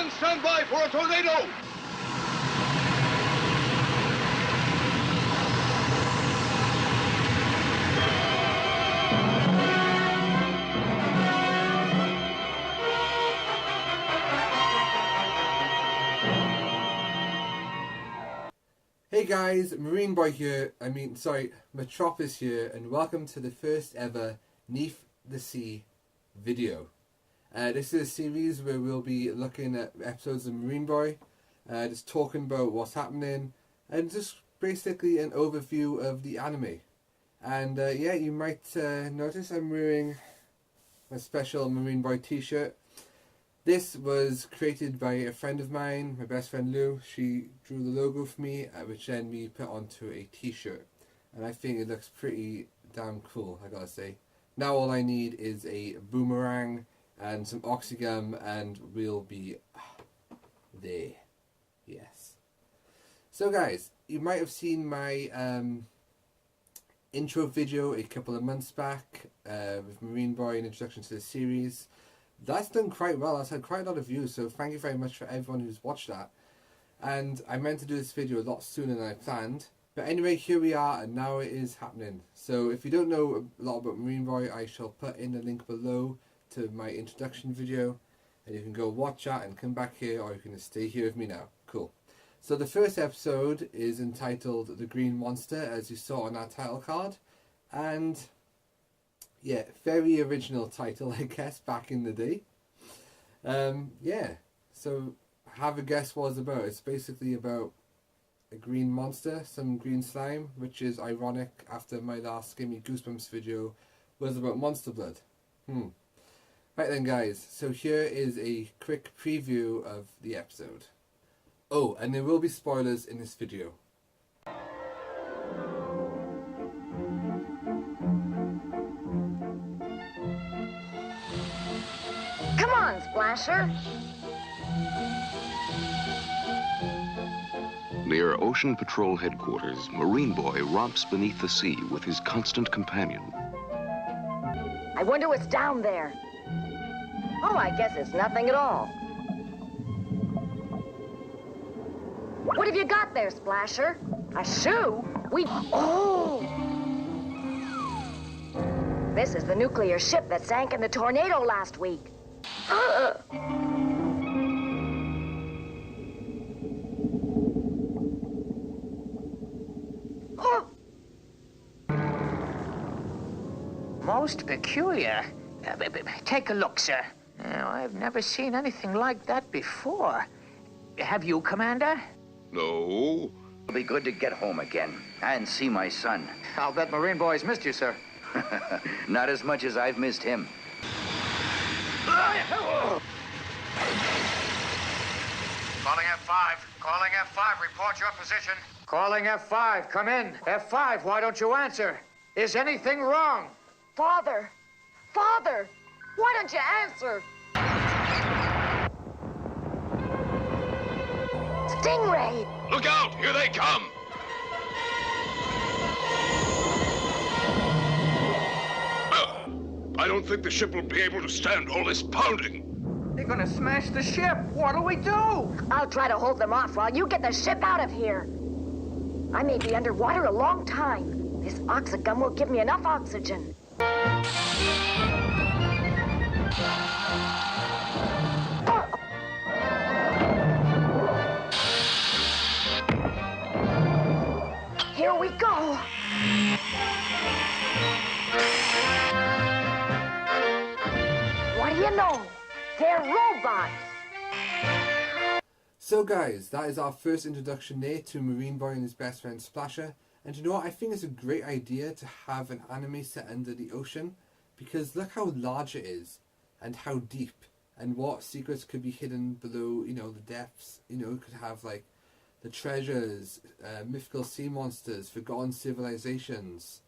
And stand by for a tornado! Hey guys, Marine Boy here, Metropolis here, and welcome to the first ever Neath the Sea video. This is a series where we'll be looking at episodes of Marine Boy, just talking about what's happening, and just basically an overview of the anime. And yeah, you might notice I'm wearing a special Marine Boy t-shirt. This was created by a friend of mine, my best friend Lou. She drew the logo for me, which then we put onto a t-shirt. And I think it looks pretty damn cool, I gotta say. Now all I need is a boomerang and some oxygum and we'll be there. Yes. So guys, you might have seen my intro video a couple of months back with Marine Boy, an introduction to the series. That's done quite well. That's had quite a lot of views, so thank you very much for everyone who's watched that. And I meant to do this video a lot sooner than I planned. But anyway, here we are, and now it is happening. So if you don't know a lot about Marine Boy, I shall put in the link below to my introduction video. And you can go watch that and come back here, or you can just stay here with me now. Cool. So the first episode is entitled The Green Monster, as you saw on our title card. And yeah, very original title, I guess, back in the day. Yeah, so have a guess what it's about. It's basically about a green monster, some green slime, which is ironic after my last Give Me Goosebumps video was about monster blood. Right then guys, so here is a quick preview of the episode. Oh, and there will be spoilers in this video. Come on, Splasher. Near Ocean Patrol headquarters, Marine Boy romps beneath the sea with his constant companion. I wonder what's down there. Oh, I guess it's nothing at all. What have you got there, Splasher? A shoe? Oh! This is the nuclear ship that sank in the tornado last week. Oh. Most peculiar. Take a look, sir. I've never seen anything like that before. Have you, Commander? No. It'll be good to get home again and see my son. I'll bet Marine Boy's missed you, sir. Not as much as I've missed him. Calling F5. Calling F5. Report your position. Calling F5. Come in. F5, why don't you answer? Is anything wrong? Father! Father! Why don't you answer? Stingray! Look out! Here they come! I don't think the ship will be able to stand all this pounding. They're gonna smash the ship. What'll we do? I'll try to hold them off while you get the ship out of here. I may be underwater a long time. This oxygum will give me enough oxygen. Here we go. What do you know? They're robots. So guys, that is our first introduction there to Marine Boy and his best friend Splasher. And you know what, I think it's a great idea to have an anime set under the ocean, because look how large it is and how deep, and what secrets could be hidden below, you know, the depths. You know, it could have like the treasures, mythical sea monsters, forgotten civilizations,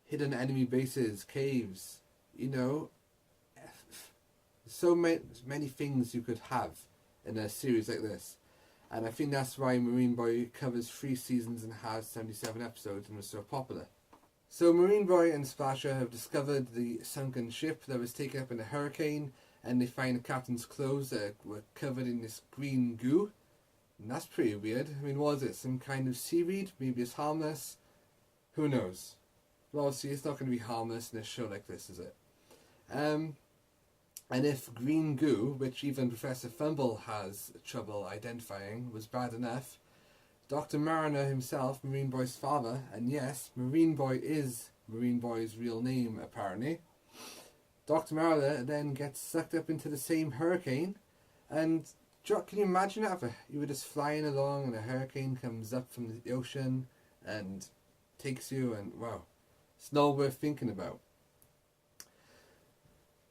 hidden enemy bases, caves, you know, so many things you could have in a series like this. And I think that's why Marine Boy covers 3 seasons and has 77 episodes and was so popular. So Marine Boy and Splasher have discovered the sunken ship that was taken up in a hurricane, and they find the captain's clothes that were covered in this green goo. And that's pretty weird. I mean, what is it? Some kind of seaweed? Maybe it's harmless? Who knows? Well, obviously, it's not going to be harmless in a show like this, is it? And if green goo, which even Professor Fumble has trouble identifying, was bad enough, Dr. Mariner himself, Marine Boy's father, and yes, Marine Boy is Marine Boy's real name, apparently, Dr. Mariner then gets sucked up into the same hurricane, and can you imagine that? If you were just flying along and a hurricane comes up from the ocean and takes you, and wow, it's not worth thinking about.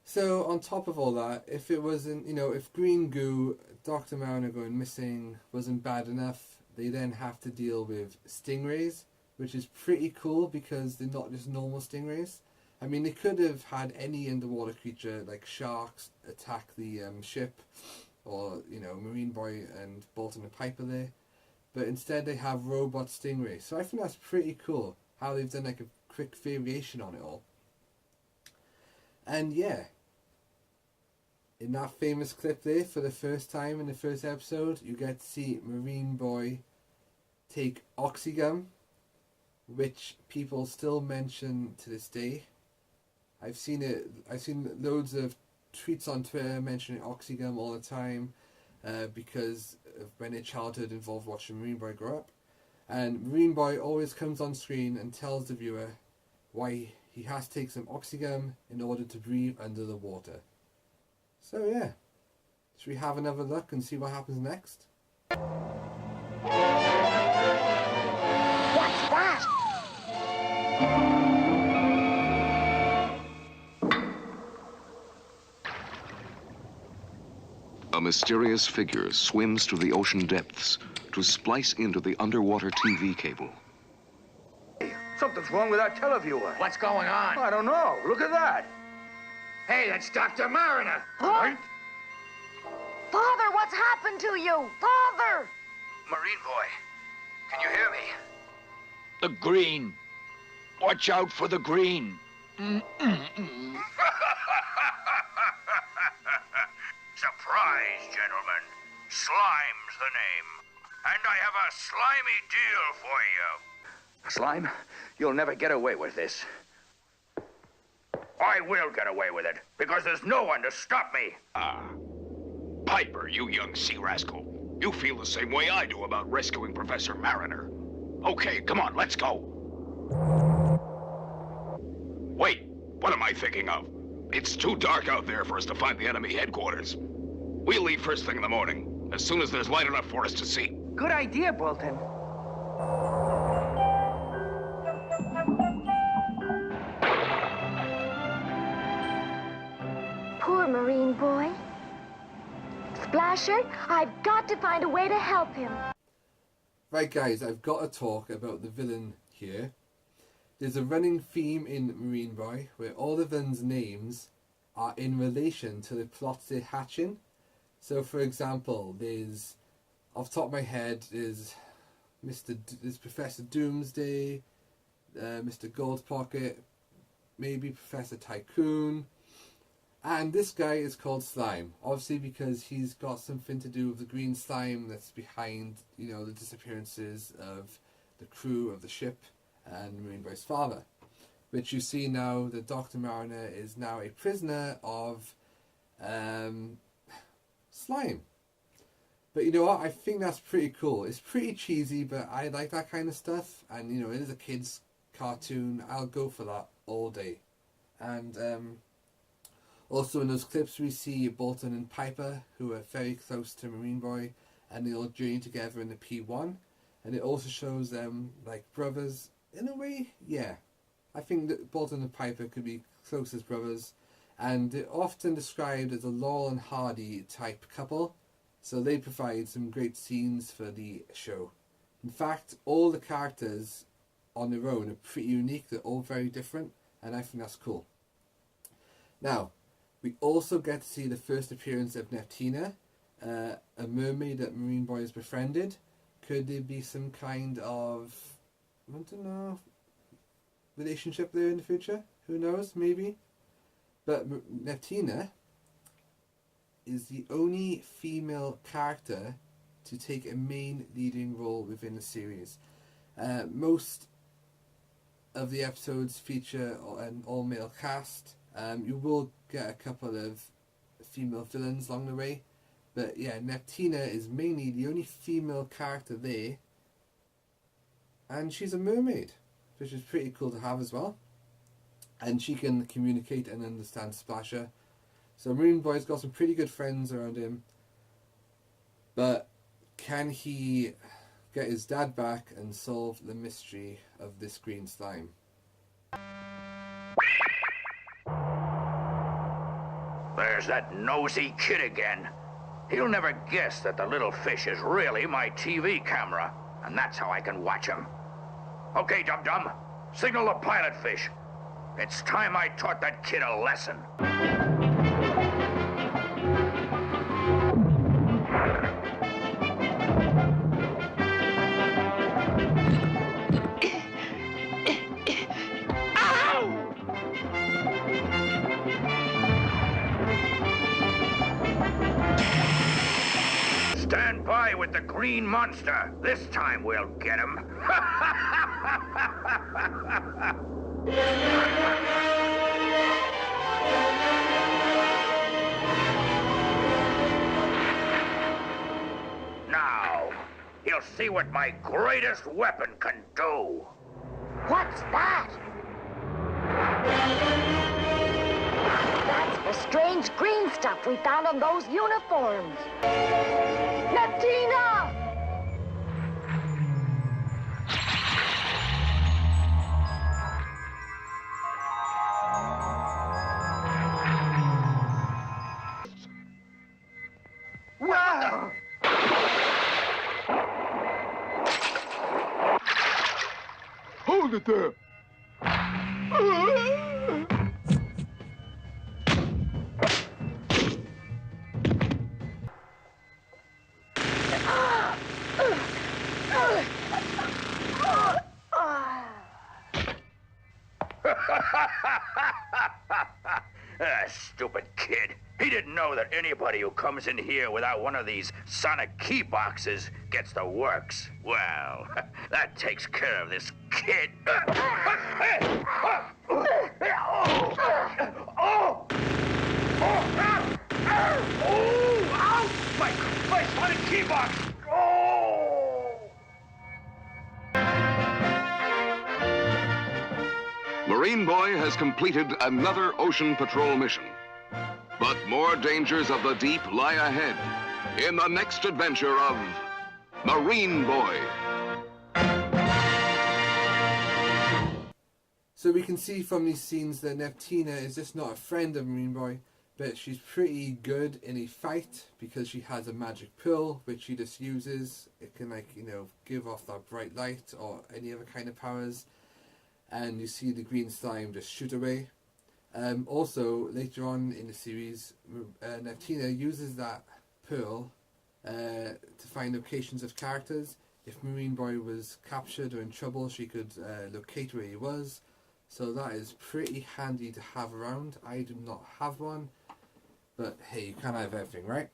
So on top of all that, if it wasn't, if green goo, Dr. Mariner going missing wasn't bad enough, they then have to deal with stingrays, which is pretty cool because they're not just normal stingrays. I mean, they could have had any underwater creature like sharks attack the ship, or Marine Boy and Bolton and Piper there, but instead they have robot stingrays. So I think that's pretty cool how they've done like a quick variation on it all. And yeah, in that famous clip there, for the first time in the first episode, you get to see Marine Boy take oxygum, which people still mention to this day. I've seen loads of tweets on Twitter mentioning oxygum all the time, because of when their childhood involved watching Marine Boy grow up. And Marine Boy always comes on screen and tells the viewer why he has to take some oxygum in order to breathe under the water. So yeah, should we have another look and see what happens next? What's that? A mysterious figure swims to the ocean depths to splice into the underwater TV cable. Something's wrong with that televiewer. What's going on? I don't know. Look at that. Hey, that's Dr. Mariner. Huh? Father, what's happened to you? Father! Marine Boy, can you hear me? The green. Watch out for the green. Surprise, gentlemen. Slime's the name. And I have a slimy deal for you. Slime, you'll never get away with this. I will get away with it, because there's no one to stop me. Piper, you young sea rascal. You feel the same way I do about rescuing Professor Mariner. Okay, come on, let's go. Wait, what am I thinking of? It's too dark out there for us to find the enemy headquarters. We'll leave first thing in the morning, as soon as there's light enough for us to see. Good idea, Bolton. Poor Marine Boy. Splasher, I've got to find a way to help him. Right guys, I've got to talk about the villain here. There's a running theme in Marine Boy where all the villains' names are in relation to the plots they're hatching. So for example, there's, off the top of my head, there's Professor Doomsday, Mr. Goldpocket, maybe Professor Tycoon, and this guy is called Slime, obviously because he's got something to do with the green slime that's behind, the disappearances of the crew of the ship and Marine Boy's father, which you see now that Dr. Mariner is now a prisoner of slime. But you know what, I think that's pretty cool. It's pretty cheesy, but I like that kind of stuff, and it is a kid's cartoon. I'll go for that all day. And also in those clips we see Bolton and Piper, who are very close to Marine Boy, and they all journey together in the P1, and it also shows them like brothers in a way. Yeah, I think that Bolton and Piper could be close as brothers, and they're often described as a Laurel and Hardy type couple, so they provide some great scenes for the show. In fact, all the characters on their own are pretty unique. They're all very different, and I think that's cool. Now, we also get to see the first appearance of Neptina, a mermaid that Marine Boy has befriended. Could there be some kind of, I don't know, relationship there in the future? Who knows, maybe? But Neptina is the only female character to take a main leading role within the series. Most of the episodes feature an all-male cast. You will get a couple of female villains along the way, but yeah, Neptina is mainly the only female character there, and she's a mermaid, which is pretty cool to have as well. And she can communicate and understand Splasher. So Marine Boy's got some pretty good friends around him, but can he get his dad back and solve the mystery of this green slime? There's that nosy kid again. He'll never guess that the little fish is really my TV camera, and that's how I can watch him. Okay, Dum-Dum, signal the pilot fish. It's time I taught that kid a lesson. Stand by with the green monster. This time we'll get him. Now, you'll see what my greatest weapon can do. What's that? That's the strange green stuff we found on those uniforms. Neptina! Whoa! Hold it there! Stupid kid. He didn't know that anybody who comes in here without one of these sonic key boxes gets the works. Well, that takes care of this kid. My sonic key box! Marine Boy has completed another ocean patrol mission. But more dangers of the deep lie ahead in the next adventure of Marine Boy. So we can see from these scenes that Neptina is just not a friend of Marine Boy, but she's pretty good in a fight because she has a magic pearl which she just uses. It can, like, you know, give off that bright light or any other kind of powers. And you see the green slime just shoot away. Also, later on in the series, Neptina uses that pearl to find locations of characters. If Marine Boy was captured or in trouble, she could locate where he was. So that is pretty handy to have around. I do not have one, but hey, you can't have everything, right?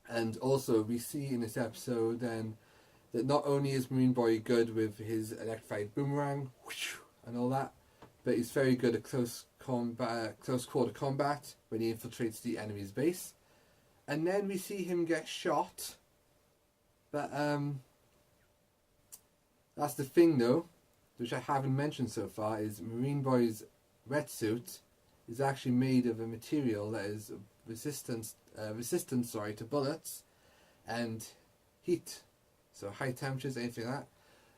And also, we see in this episode then that not only is Marine Boy good with his electrified boomerang and all that, but he's very good at close quarter combat when he infiltrates the enemy's base. And then we see him get shot. But that's the thing though, which I haven't mentioned so far, is Marine Boy's wetsuit is actually made of a material that is resistant to bullets and heat. So high temperatures, anything like that.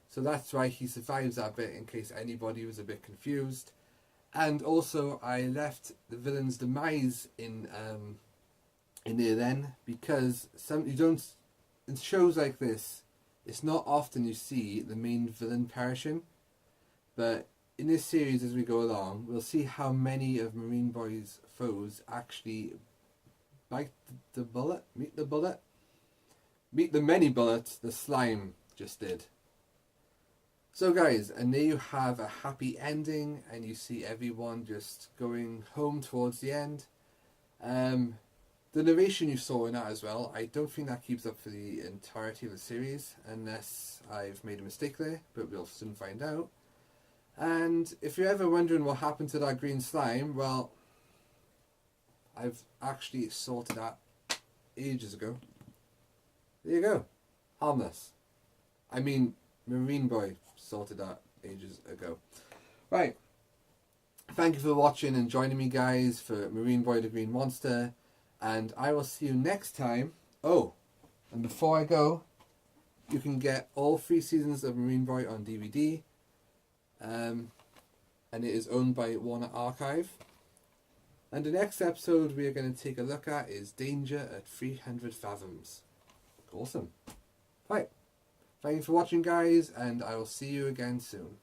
So that's why he survives that bit, in case anybody was a bit confused. And also, I left the villain's demise in there then, because in shows like this, it's not often you see the main villain perishing. But in this series, as we go along, we'll see how many of Marine Boy's foes actually meet the many bullets the slime just did. So guys, and there you have a happy ending, and you see everyone just going home towards the end. The narration you saw in that as well, I don't think that keeps up for the entirety of the series, unless I've made a mistake there, but we'll soon find out. And if you're ever wondering what happened to that green slime, well, I've actually sorted that ages ago. There you go. Harmless. I mean, Marine Boy sorted that ages ago. Right. Thank you for watching and joining me, guys, for Marine Boy the Green Monster. And I will see you next time. Oh, and before I go, you can get all 3 seasons of Marine Boy on DVD. And it is owned by Warner Archive. And the next episode we are going to take a look at is Danger at 300 Fathoms. Awesome. Right. Thank you for watching, guys, and I will see you again soon.